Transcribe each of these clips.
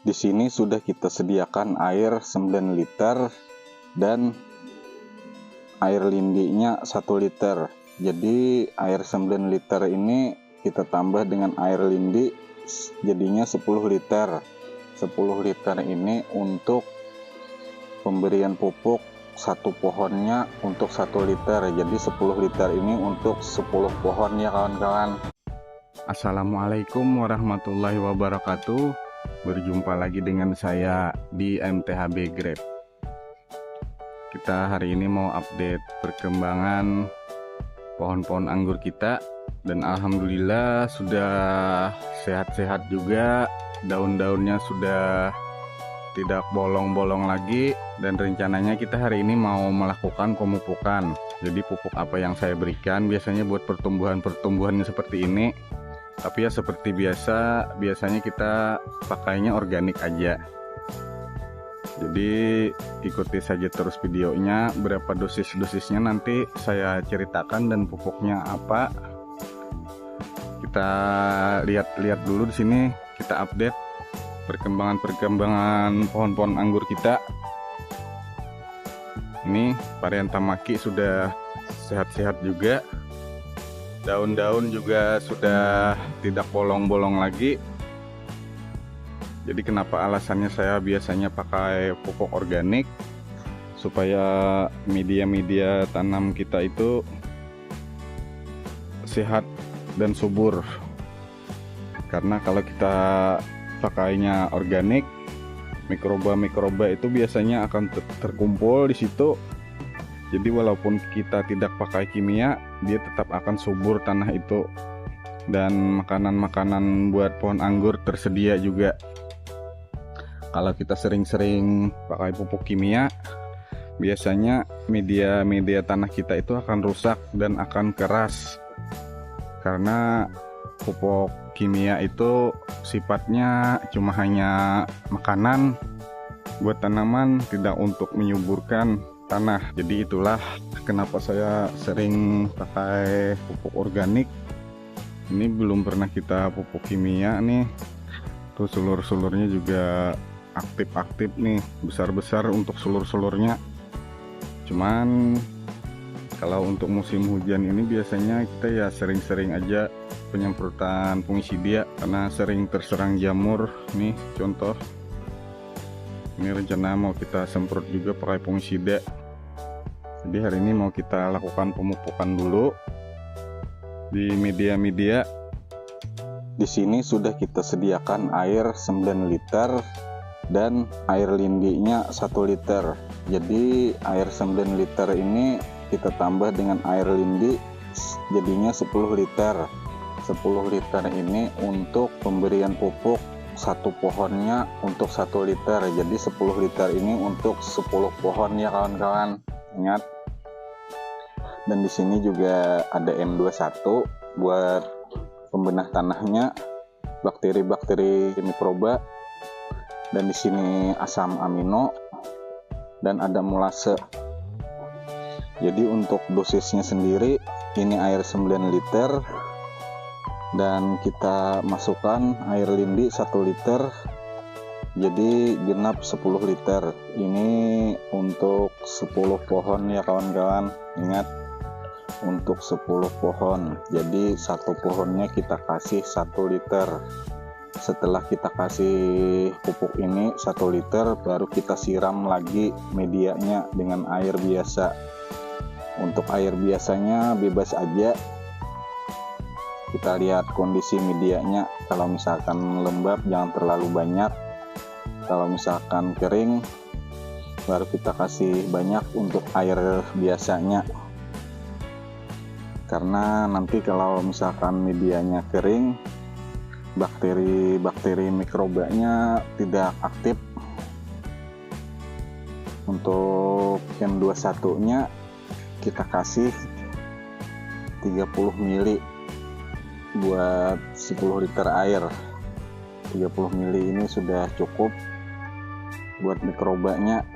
Di sini sudah kita sediakan air 9 liter dan air lindinya 1 liter. Jadi air 9 liter ini kita tambah dengan air lindi jadinya 10 liter. 10 liter ini untuk pemberian pupuk satu pohonnya untuk 1 liter. Jadi 10 liter ini untuk 10 pohon ya kawan-kawan. Assalamualaikum warahmatullahi wabarakatuh. Berjumpa lagi dengan saya di MTHB Grab. Kita hari ini mau update perkembangan pohon-pohon anggur kita, dan alhamdulillah sudah sehat-sehat juga. Daun-daunnya sudah tidak bolong-bolong lagi, dan rencananya kita hari ini mau melakukan pemupukan. Jadi pupuk apa yang saya berikan biasanya buat pertumbuhan-pertumbuhannya seperti ini. Tapi ya seperti biasanya kita pakainya organik aja. Jadi ikuti saja terus videonya, berapa dosis-dosisnya nanti saya ceritakan dan pupuknya apa. Kita lihat dulu di sini, kita update perkembangan pohon-pohon anggur kita. Ini varian Tamaki sudah sehat-sehat juga. Daun-daun juga sudah tidak bolong-bolong lagi. Jadi kenapa alasannya saya biasanya pakai pupuk organik, supaya media-media tanam kita itu sehat dan subur. Karena kalau kita pakainya organik, mikroba-mikroba itu biasanya akan terkumpul di situ. Jadi walaupun kita tidak pakai kimia, dia tetap akan subur tanah itu, dan makanan-makanan buat pohon anggur tersedia juga. Kalau kita sering-sering pakai pupuk kimia, biasanya media tanah kita itu akan rusak dan akan keras. Karena pupuk kimia itu sifatnya cuma hanya makanan buat tanaman, tidak untuk menyuburkan tanah. Jadi itulah kenapa saya sering pakai pupuk organik. Ini belum pernah kita pupuk kimia nih. Tuh sulur-sulurnya juga aktif-aktif nih, besar-besar untuk sulur-sulurnya. Cuman kalau untuk musim hujan ini biasanya kita ya sering-sering aja penyemprotan fungisida karena sering terserang jamur. Nih contoh, ini rencana mau kita semprot juga pakai fungisida. Jadi hari ini mau kita lakukan pemupukan dulu di media-media. Di sini sudah kita sediakan air 9 liter dan air lindinya 1 liter. Jadi air 9 liter ini kita tambah dengan air lindi jadinya 10 liter. 10 liter ini untuk pemberian pupuk satu pohonnya untuk 1 liter. Jadi 10 liter ini untuk 10 pohon ya kawan-kawan. Ingat. Dan di sini juga ada M21 buat pembenah tanahnya, bakteri-bakteri mikroba. Dan di sini asam amino dan ada molase. Jadi untuk dosisnya sendiri ini air 9 liter dan kita masukkan air lindi 1 liter. Jadi genap 10 liter. Ini untuk 10 pohon ya kawan-kawan. Ingat, untuk 10 pohon. Jadi satu pohonnya kita kasih 1 liter. Setelah kita kasih pupuk ini 1 liter, baru kita siram lagi medianya dengan air biasa. Untuk air biasanya bebas aja. Kita lihat kondisi medianya. Kalau misalkan lembab jangan terlalu banyak. Kalau misalkan kering baru kita kasih banyak untuk air biasanya. Karena nanti kalau misalkan medianya kering, bakteri mikrobanya tidak aktif. Untuk yang 21 nya kita kasih 30 ml buat 10 liter air. 30 ml ini sudah cukup buat mikrobanya,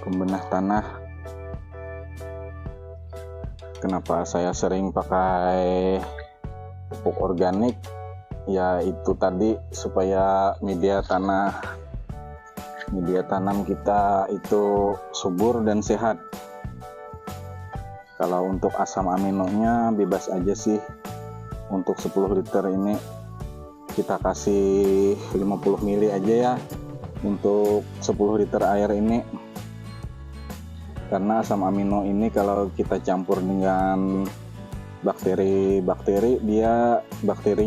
pembenah tanah. Kenapa saya sering pakai pupuk organik? ya itu tadi supaya media tanam kita itu subur dan sehat. Kalau untuk asam aminonya bebas aja sih. Untuk 10 liter ini kita kasih 50 ml aja ya untuk 10 liter air ini, karena asam amino ini kalau kita campur dengan bakteri bakteri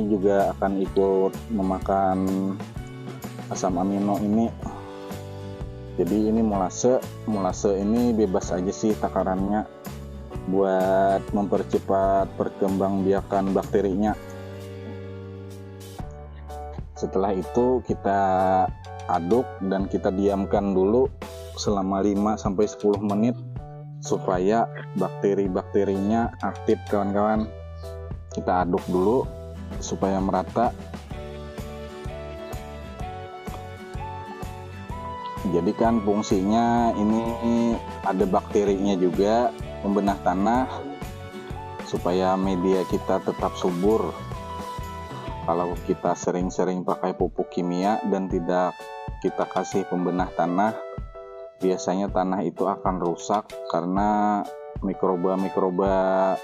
juga akan ikut memakan asam amino ini. Jadi ini molase ini bebas aja sih takarannya buat mempercepat perkembangbiakan bakterinya. Setelah itu kita aduk dan kita diamkan dulu selama 5-10 menit supaya bakteri-bakterinya aktif kawan-kawan. Kita aduk dulu supaya merata. Jadi kan fungsinya ini ada bakterinya juga, membenah tanah supaya media kita tetap subur. Kalau kita sering-sering pakai pupuk kimia dan tidak kita kasih pembenah tanah, biasanya tanah itu akan rusak karena mikroba-mikroba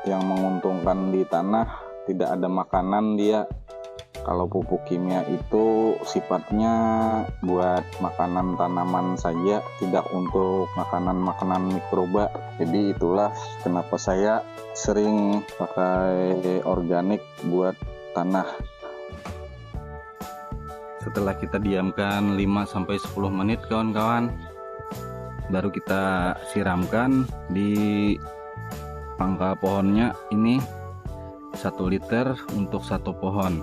yang menguntungkan di tanah tidak ada makanan dia. Kalau pupuk kimia itu sifatnya buat makanan tanaman saja, tidak untuk makanan-makanan mikroba. Jadi itulah kenapa saya sering pakai organik buat tanah. Setelah kita diamkan 5-10 menit kawan-kawan, baru kita siramkan di pangkal pohonnya. Ini 1 liter untuk 1 pohon.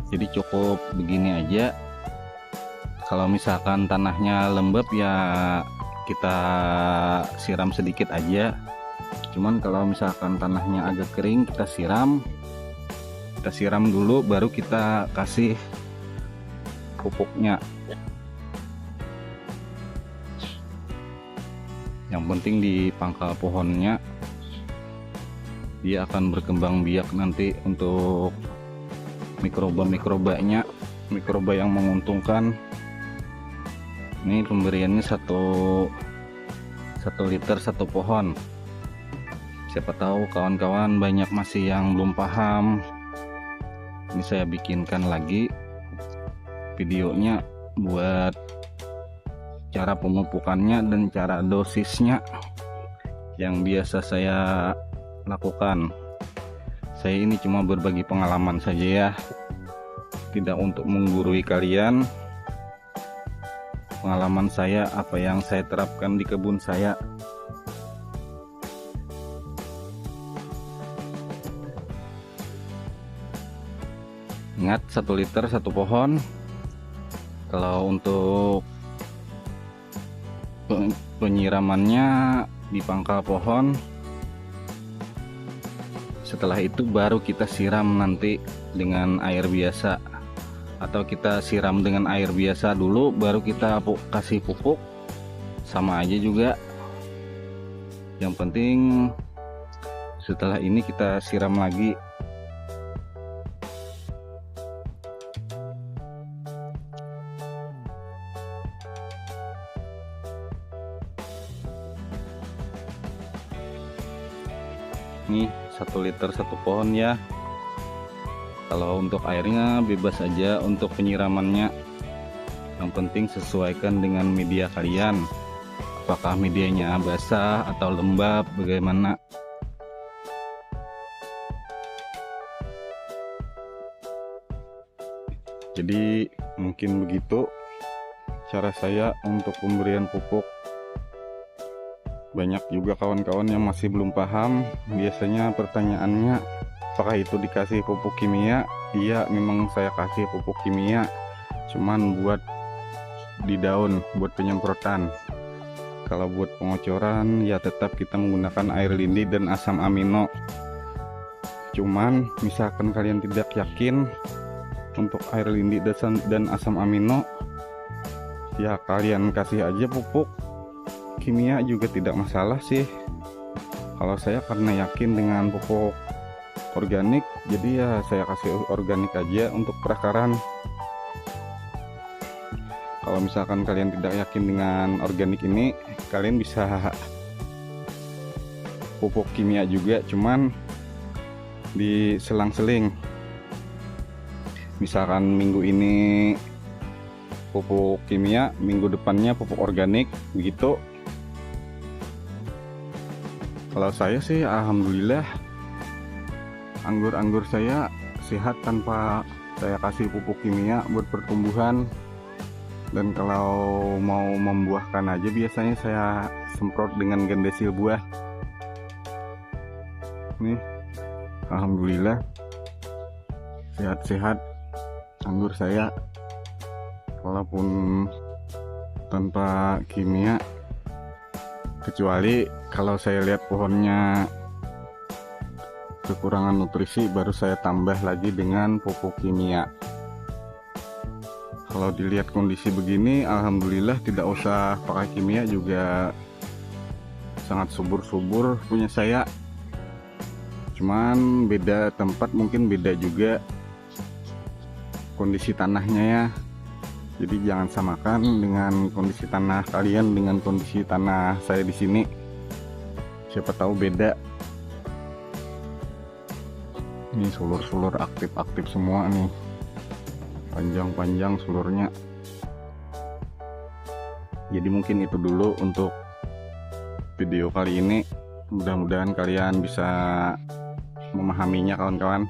Jadi cukup begini aja. Kalau misalkan tanahnya lembab ya kita siram sedikit aja. Cuman kalau misalkan tanahnya agak kering, kita siram dulu baru kita kasih pupuknya. Yang penting di pangkal pohonnya dia akan berkembang biak nanti untuk mikroba-mikrobanya, mikroba yang menguntungkan. Ini pemberiannya 1 liter 1 pohon. Siapa tahu kawan-kawan banyak masih yang belum paham. Ini saya bikinkan lagi videonya buat cara pemupukannya dan cara dosisnya yang biasa saya lakukan. Saya ini cuma berbagi pengalaman saja ya, tidak untuk menggurui kalian. Pengalaman saya, apa yang saya terapkan di kebun saya. Ingat 1 liter 1 pohon. Kalau untuk penyiramannya di pangkal pohon, setelah itu baru kita siram nanti dengan air biasa, atau kita siram dengan air biasa dulu baru kita kasih pupuk, sama aja juga. Yang penting setelah ini kita siram lagi. Nih 1 liter 1 pohon ya. Kalau untuk airnya bebas aja untuk penyiramannya. Yang penting sesuaikan dengan media kalian. Apakah medianya basah atau lembab, bagaimana. Jadi mungkin begitu cara saya untuk pemberian pupuk. Banyak juga kawan-kawan yang masih belum paham. Biasanya pertanyaannya, apakah itu dikasih pupuk kimia? Iya, memang saya kasih pupuk kimia, cuman buat di daun, buat penyemprotan. Kalau buat pengocoran ya tetap kita menggunakan air lindi dan asam amino. Cuman misalkan kalian tidak yakin untuk air lindi dan asam amino, ya kalian kasih aja pupuk kimia juga tidak masalah sih. Kalau saya karena yakin dengan pupuk organik, jadi ya saya kasih organik aja untuk perakaran. Kalau misalkan kalian tidak yakin dengan organik ini, kalian bisa pupuk kimia juga, cuman di selang-seling. Misalkan minggu ini pupuk kimia, minggu depannya pupuk organik, begitu. Kalau saya sih alhamdulillah anggur-anggur saya sehat tanpa saya kasih pupuk kimia buat pertumbuhan. Dan kalau mau membuahkan aja biasanya saya semprot dengan gendesil buah. Nih, alhamdulillah sehat-sehat anggur saya, walaupun tanpa kimia. Kecuali kalau saya lihat pohonnya kekurangan nutrisi, baru saya tambah lagi dengan pupuk kimia. Kalau dilihat kondisi begini, alhamdulillah tidak usah pakai kimia juga sangat subur-subur punya saya. Cuman beda tempat, mungkin beda juga kondisi tanahnya ya. Jadi jangan samakan dengan kondisi tanah kalian dengan kondisi tanah saya di sini. Siapa tahu beda. Ini sulur-sulur aktif-aktif semua nih. Panjang-panjang seluruhnya. Jadi mungkin itu dulu untuk video kali ini. Mudah-mudahan kalian bisa memahaminya kawan-kawan.